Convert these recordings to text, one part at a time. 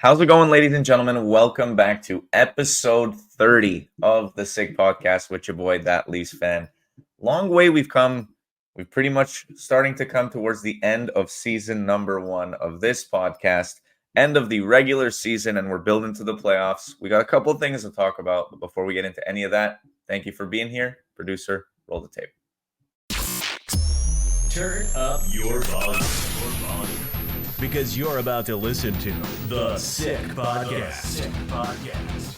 How's it going, ladies and gentlemen? Welcome back to episode 30 of the Sick Podcast with your boy, That Leafs Fan. Long way we've come. We're pretty much starting to come towards the end of season number 1 of this podcast, end of the regular season, and we're building to the playoffs. We got a couple of things to talk about, but before we get into any of that, thank you for being here. Producer, roll the tape. Turn up your volume. Because you're about to listen to The Sick Podcast.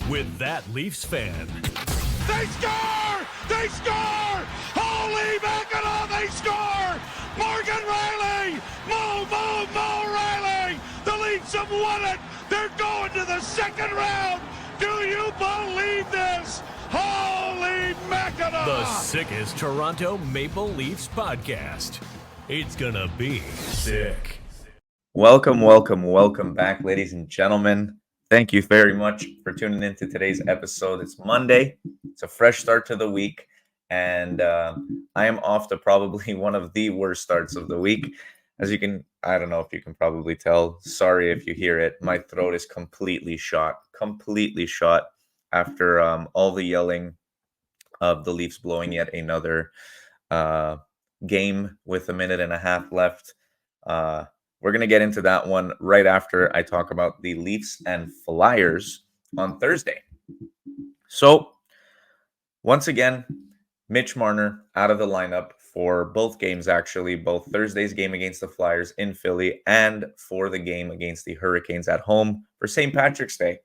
With That Leafs Fan. They score! They score! Holy mackerel, they score! Morgan Riley! Mo Riley! The Leafs have won it! They're going to the second round! Do you believe this? Holy mackerel! The sickest Toronto Maple Leafs podcast. It's gonna be sick. Welcome back, ladies and gentlemen. Thank you very much for tuning in to today's episode. It's Monday. It's a fresh start to the week, and I am off to probably one of the worst starts of the week. As you can, I don't know if you can probably tell. Sorry if you hear it. My throat is completely shot after all the yelling of the Leafs blowing yet another game with a minute and a half left. We're going to get into that one right after I talk about the Leafs and Flyers on Thursday. So, once again, Mitch Marner out of the lineup for both games, actually, both Thursday's game against the Flyers in Philly and for the game against the Hurricanes at home for St. Patrick's Day.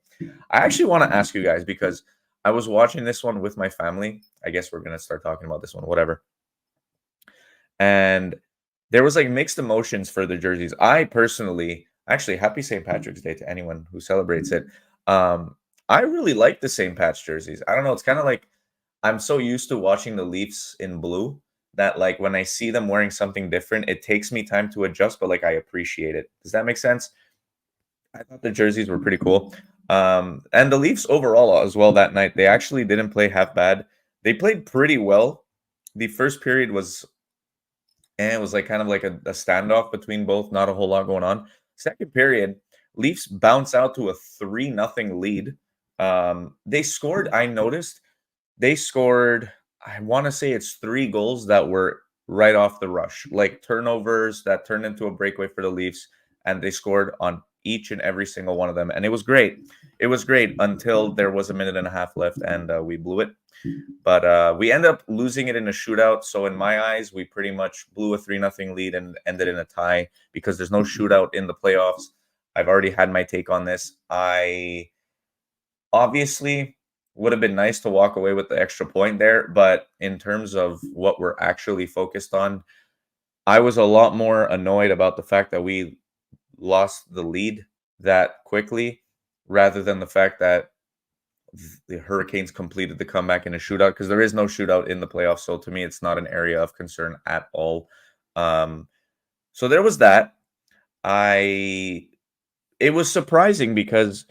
I actually want to ask you guys because I was watching this one with my family. I guess we're going to start talking about this one, whatever. And there was like mixed emotions for the jerseys. I personally, actually, happy St. Patrick's Day to anyone who celebrates it. I really like the St. Pat's jerseys. I don't know. It's kind of like I'm so used to watching the Leafs in blue that like when I see them wearing something different, it takes me time to adjust, but like I appreciate it. Does that make sense? I thought the jerseys were pretty cool. And the Leafs overall as well that night, they actually didn't play half bad. They played pretty well. The first period was and it was like kind of like a standoff between both, not a whole lot going on. Second period, Leafs bounce out to a 3-0 lead. They scored, I noticed, I want to say it's 3 goals that were right off the rush, like turnovers that turned into a breakaway for the Leafs, and they scored on each and every single one of them. And it was great. It was great until there was a minute and a half left, and we blew it. But we end up losing it in a shootout. So in my eyes, we pretty much blew a 3-0 lead and ended in a tie because there's no shootout in the playoffs. I've already had my take on this. I obviously would have been nice to walk away with the extra point there. But in terms of what we're actually focused on, I was a lot more annoyed about the fact that we lost the lead that quickly rather than the fact that the Hurricanes completed the comeback in a shootout, because there is no shootout in the playoffs. So to me, it's not an area of concern at all. So there was that. It was surprising because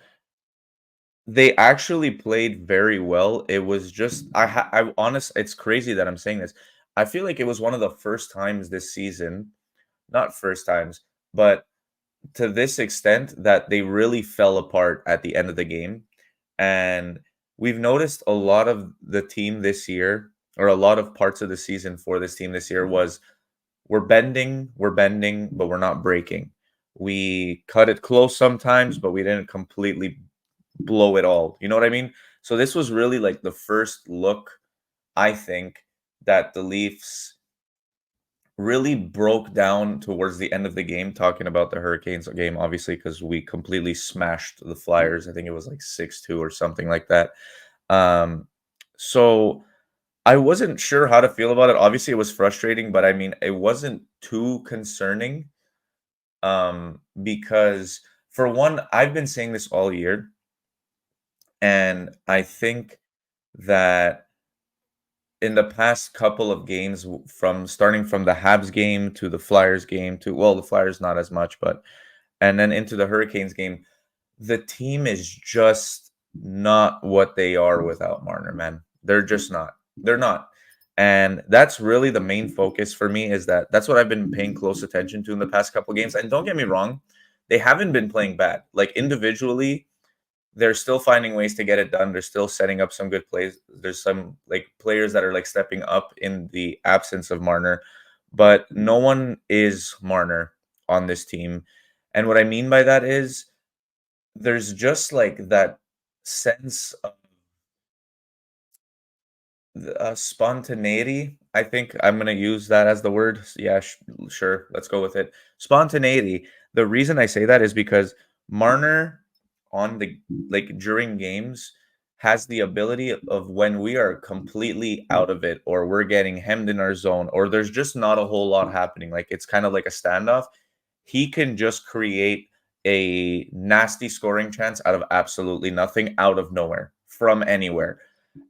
they actually played very well. It was just, it's crazy that I'm saying this. I feel like it was one of the first times this season, not first times, but to this extent that they really fell apart at the end of the game. And we've noticed a lot of the team this year, or a lot of parts of the season for this team this year was we're bending, but we're not breaking. We cut it close sometimes, but we didn't completely blow it all. You know what I mean? So this was really like the first look, I think, that the Leafs really broke down towards the end of the game, talking about the Hurricanes game, obviously, because we completely smashed the Flyers. I think it was like 6-2 or something like that. So I wasn't sure how to feel about it. Obviously, it was frustrating, but I mean, it wasn't too concerning because, for one, I've been saying this all year, and I think that in the past couple of games, from starting from the Habs game to the Flyers game to, well, the Flyers not as much, but and then into the Hurricanes game, the team is just not what they are without Marner, man. They're just not. They're not. And that's really the main focus for me, is that's what I've been paying close attention to in the past couple of games. And don't get me wrong, they haven't been playing bad. Like individually, they're still finding ways to get it done. They're still setting up some good plays. There's some like players that are like stepping up in the absence of Marner, but no one is Marner on this team. And what I mean by that is there's just like that sense of spontaneity. I think I'm going to use that as the word. Yeah, sure. Let's go with it. Spontaneity. The reason I say that is because Marner on the like during games has the ability of when we are completely out of it or we're getting hemmed in our zone or there's just not a whole lot happening. Like it's kind of like a standoff. He can just create a nasty scoring chance out of absolutely nothing, out of nowhere, from anywhere.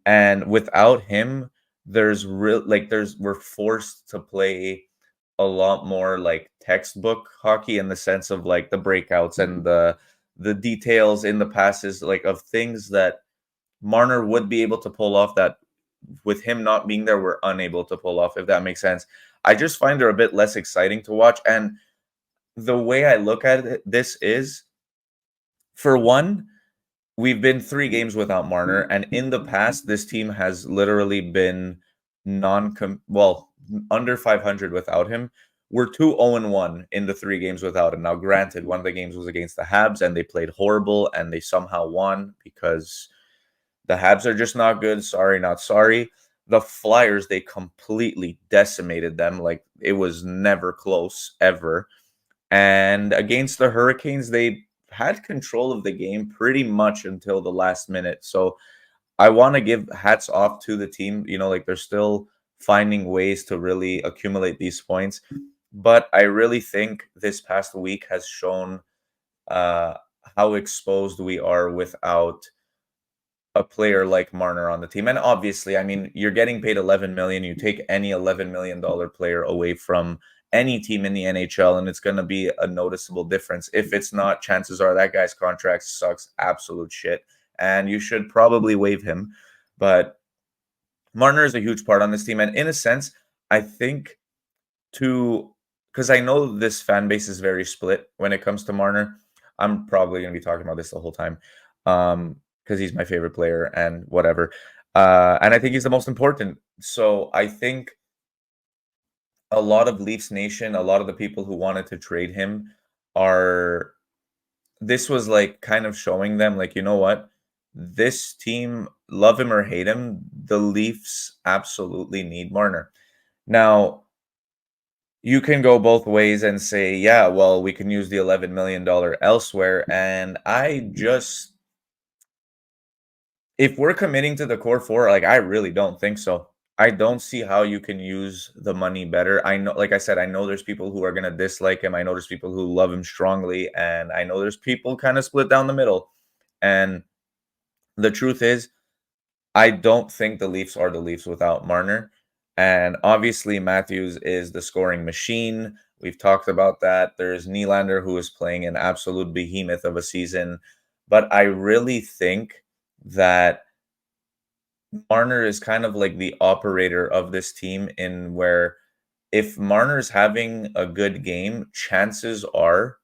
And without him, there's real like there's we're forced to play a lot more like textbook hockey in the sense of like the breakouts and the details in the passes, like of things that Marner would be able to pull off that with him not being there, we're unable to pull off, if that makes sense. I just find her a bit less exciting to watch. And the way I look at this is, for one, we've been 3 games without Marner, and in the past, this team has literally been under 500 without him. We're 2-0-1 in the 3 games without him. Now, granted, one of the games was against the Habs, and they played horrible, and they somehow won because the Habs are just not good. Sorry, not sorry. The Flyers, they completely decimated them. Like, it was never close, ever. And against the Hurricanes, they had control of the game pretty much until the last minute. So I want to give hats off to the team. You know, like they're still finding ways to really accumulate these points. But I really think this past week has shown uh, how exposed we are without a player like Marner on the team. And obviously, I mean, you're getting paid 11 million. You take any $11 million player away from any team in the NHL, and it's going to be a noticeable difference. If it's not, chances are that guy's contract sucks absolute shit, and you should probably waive him. But Marner is a huge part on this team, and in a sense, I think to because I know this fan base is very split when it comes to Marner. I'm probably going to be talking about this the whole time because he's my favorite player and whatever. And I think he's the most important. So I think a lot of Leafs Nation, a lot of the people who wanted to trade him are this was like kind of showing them like, you know what? This team, love him or hate him, the Leafs absolutely need Marner. Now, you can go both ways and say, yeah, well, we can use the $11 million elsewhere. And I just, if we're committing to the core four, like, I really don't think so. I don't see how you can use the money better. I know, like I said, I know there's people who are going to dislike him. I know there's people who love him strongly. And I know there's people kind of split down the middle. And the truth is, I don't think the Leafs are the Leafs without Marner. And obviously, Matthews is the scoring machine. We've talked about that. There's Nylander, who is playing an absolute behemoth of a season. But I really think that Marner is kind of like the operator of this team, in where if Marner's having a good game, chances are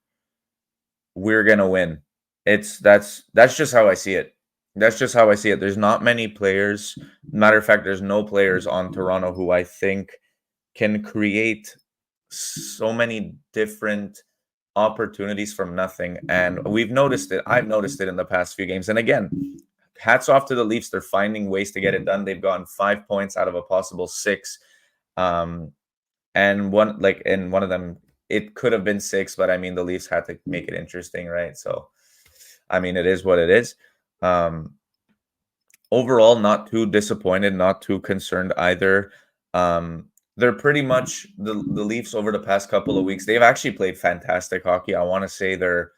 we're gonna win. That's just how I see it. That's just how I see it. There's not many players. Matter of fact, there's no players on Toronto who I think can create so many different opportunities from nothing. And we've noticed it. I've noticed it in the past few games. And again, hats off to the Leafs. They're finding ways to get it done. They've gotten 5 points out of a possible 6. And one of them, it could have been 6, but I mean, the Leafs had to make it interesting, right? So, I mean, it is what it is. Overall, not too disappointed, not too concerned either. They're pretty much the Leafs over the past couple of weeks. They've actually played fantastic hockey. I want to say they're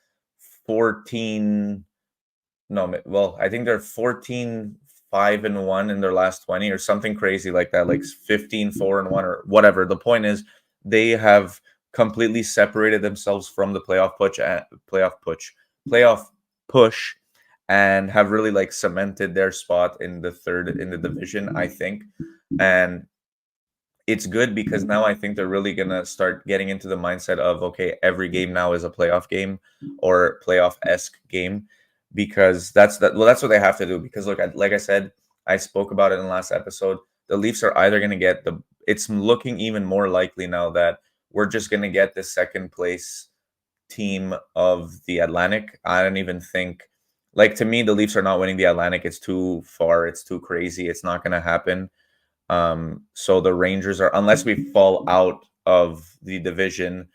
14. No, well, I think they're 14-5-1 in their last 20 or something crazy like that, like 15-4-1 or whatever. The point is, they have completely separated themselves from the playoff push, and have really like cemented their spot in the third in the division, I think. And it's good because now I think they're really gonna start getting into the mindset of, okay, every game now is a playoff game or playoff-esque game, because that's what they have to do. Because look, like I said, I spoke about it in the last episode. The Leafs are either gonna get the it's looking even more likely now that we're just gonna get the second place team of the Atlantic. I don't even think, like, to me, the Leafs are not winning the Atlantic. It's too far, it's too crazy. It's not gonna happen. So the Rangers are, unless we fall out of the division,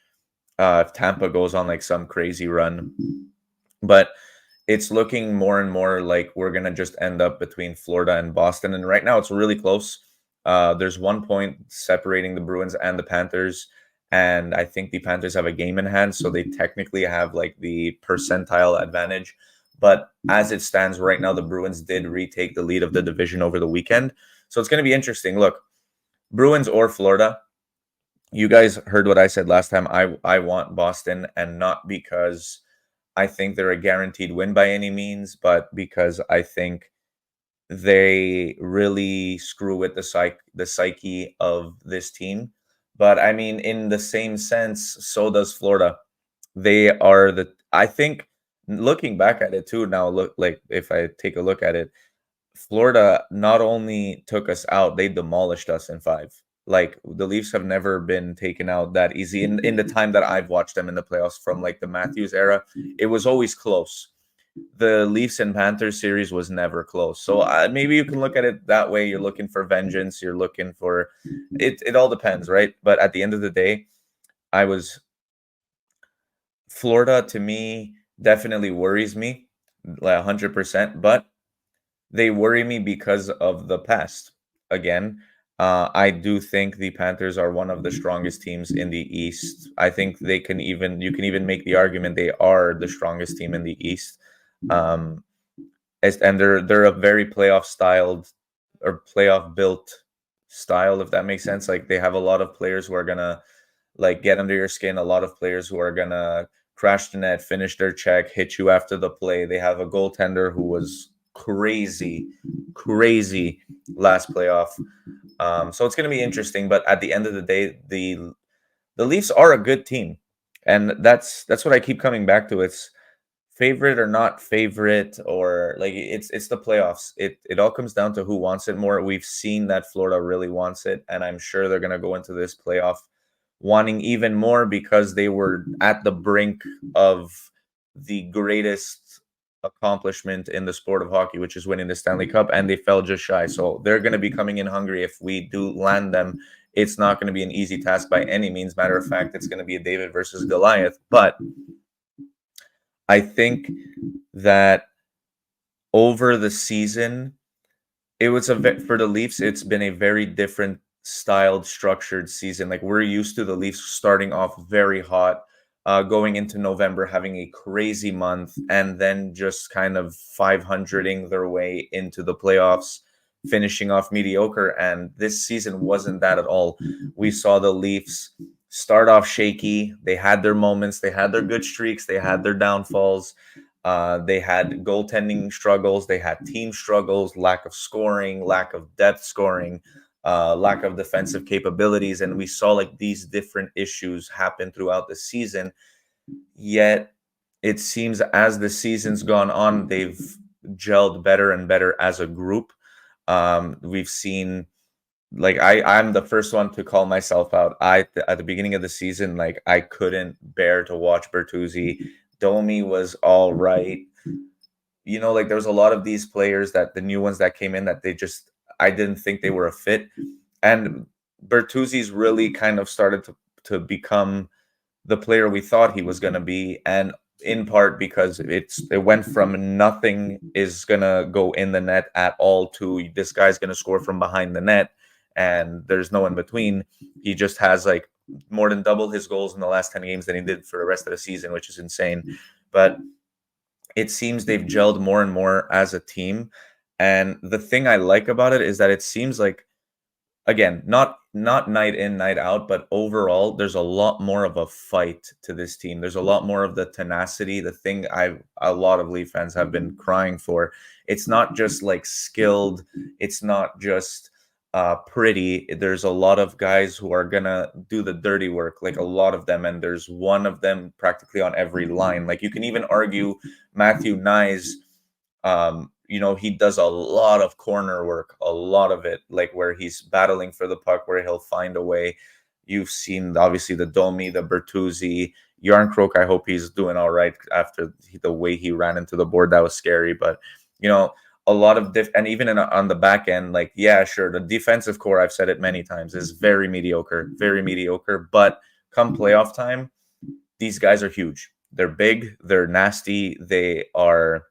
if Tampa goes on like some crazy run. But it's looking more and more like we're gonna just end up between Florida and Boston. And right now it's really close. There's 1 point separating the Bruins and the Panthers. And I think the Panthers have a game in hand, so they technically have like the percentile advantage. But as it stands right now, the Bruins did retake the lead of the division over the weekend. So it's going to be interesting. Look, Bruins or Florida, you guys heard what I said last time. I want Boston, and not because I think they're a guaranteed win by any means, but because I think they really screw with the psyche of this team. But I mean, in the same sense, so does Florida. They are I think, looking back at it too now, look, like if I take a look at it, Florida not only took us out, they demolished us in 5. Like, the Leafs have never been taken out that easy in the time that I've watched them in the playoffs from like the Matthews era. It was always close. The Leafs and Panthers series was never close. So maybe you can look at it that way. You're looking for vengeance. You're looking for it. It all depends, right? But at the end of the day, I was Florida, to me, definitely worries me like 100%. But they worry me because of the past. Again, I do think the Panthers are one of the strongest teams in the East. I think you can even make the argument they are the strongest team in the East. Um, and they're a very playoff styled or playoff built style, if that makes sense. Like, they have a lot of players who are gonna like get under your skin, a lot of players who are gonna crash the net, finish their check, hit you after the play. They have a goaltender who was crazy last playoff. So it's gonna be interesting. But at the end of the day, the Leafs are a good team, and that's what I keep coming back to. It's favorite or not favorite, or like, it's the playoffs. It all comes down to who wants it more. We've seen that Florida really wants it, and I'm sure they're gonna go into this playoff wanting even more, because they were at the brink of the greatest accomplishment in the sport of hockey, which is winning the Stanley Cup, and they fell just shy. So they're going to be coming in hungry. If we do land them, it's not going to be an easy task by any means. Matter of fact, it's going to be a David versus Goliath. But I think that over the season, it was for the Leafs, it's been a very different styled, structured season. Like, we're used to the Leafs starting off very hot, going into November, having a crazy month, and then just kind of 500ing their way into the playoffs, finishing off mediocre. And this season wasn't that at all. We saw the Leafs start off shaky. They had their moments, they had their good streaks, they had their downfalls. They had goaltending struggles, they had team struggles, lack of scoring, lack of depth scoring, lack of defensive capabilities. And we saw like these different issues happen throughout the season. Yet it seems as the season's gone on, they've gelled better and better as a group. We've seen, like, I'm the first one to call myself out. At the beginning of the season, like, I couldn't bear to watch Bertuzzi. Domi was all right. Like, there was a lot of these players, that the new ones that came in, that I didn't think they were a fit. And Bertuzzi's really kind of started to become the player we thought he was going to be. And in part because it went from nothing is going to go in the net at all to this guy's going to score from behind the net, and there's no in between. He just has like more than double his goals in the last 10 games than he did for the rest of the season, which is insane. But it seems they've gelled more and more as a team. And the thing I like about it is that it seems like, again, not night in, night out, but overall, there's a lot more of a fight to this team. There's a lot more of the tenacity, the thing a lot of Leaf fans have been crying for. It's not just like skilled. It's not just pretty. There's a lot of guys who are gonna do the dirty work, like a lot of them, and there's one of them practically on every line. Like you can even argue Matthew Nyes, he does a lot of corner work, a lot of it, like where he's battling for the puck, where he'll find a way. You've seen obviously the Domi, the Bertuzzi, Yarncroke. I hope he's doing all right after the way he ran into the board. That was scary, but a lot of and even on the back end, like, yeah, sure, the defensive core, I've said it many times, is very mediocre. But come playoff time, these guys are huge. They're big, they're nasty, they are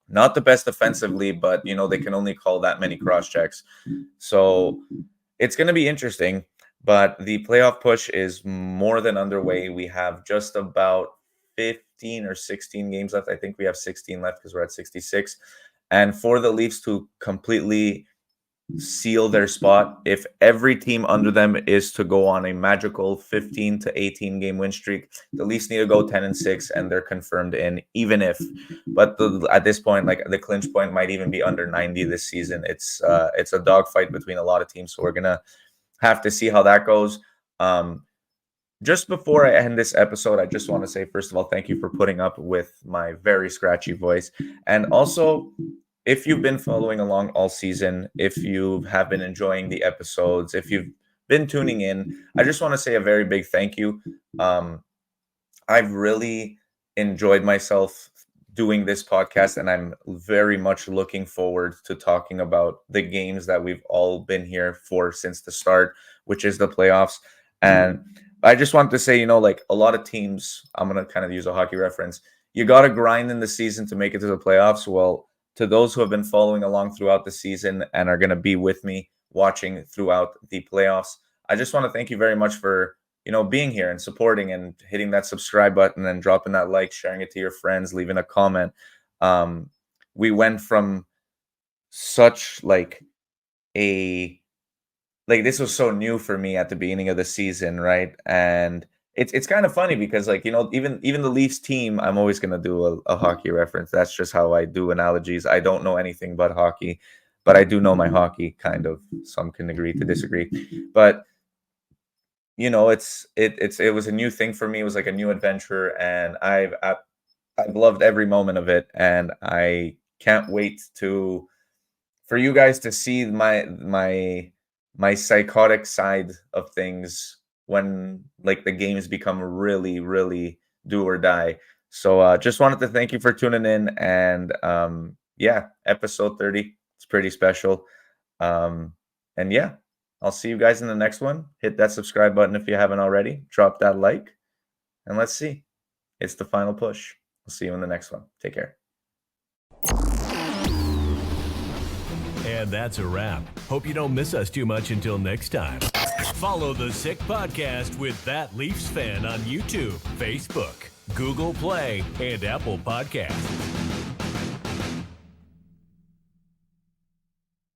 not the best offensively, but they can only call that many cross checks. So it's going to be interesting. But the playoff push is more than underway. We have just about 15 or 16 games left. I think we have 16 left because we're at 66. And for the Leafs to completely seal their spot, if every team under them is to go on a magical 15 to 18 game win streak, the Leafs need to go 10-6 and they're confirmed in, even if, but at this point, like the clinch point might even be under 90 this season. It's a dogfight between a lot of teams. So we're going to have to see how that goes. Just before I end this episode, I just want to say, first of all, thank you for putting up with my very scratchy voice. And also, if you've been following along all season, if you have been enjoying the episodes, if you've been tuning in, I just want to say a very big thank you. I've really enjoyed myself doing this podcast, and I'm very much looking forward to talking about the games that we've all been here for since the start, which is the playoffs. And I just want to say, like a lot of teams, I'm going to kind of use a hockey reference. You got to grind in the season to make it to the playoffs. Well, to those who have been following along throughout the season and are going to be with me watching throughout the playoffs, I just want to thank you very much for, being here and supporting and hitting that subscribe button and dropping that like, sharing it to your friends, leaving a comment. We went from such this was so new for me at the beginning of the season, right? And it's kind of funny because even the Leafs team, I'm always going to do a hockey reference. That's just how I do analogies. I don't know anything but hockey, but I do know my hockey, kind of. Some can agree to disagree, but it was a new thing for me. It was like a new adventure, and I've loved every moment of it, and I can't wait for you guys to see my psychotic side of things when the games become really, really do or die. So just wanted to thank you for tuning in, and episode 30, it's pretty special. And yeah, I'll see you guys in the next one. Hit that subscribe button if you haven't already. Drop that like, and let's see. It's the final push. I'll see you in the next one. Take care. And that's a wrap. Hope you don't miss us too much until next time. Follow the Sick Podcast with That Leafs Fan on YouTube, Facebook, Google Play, and Apple Podcasts.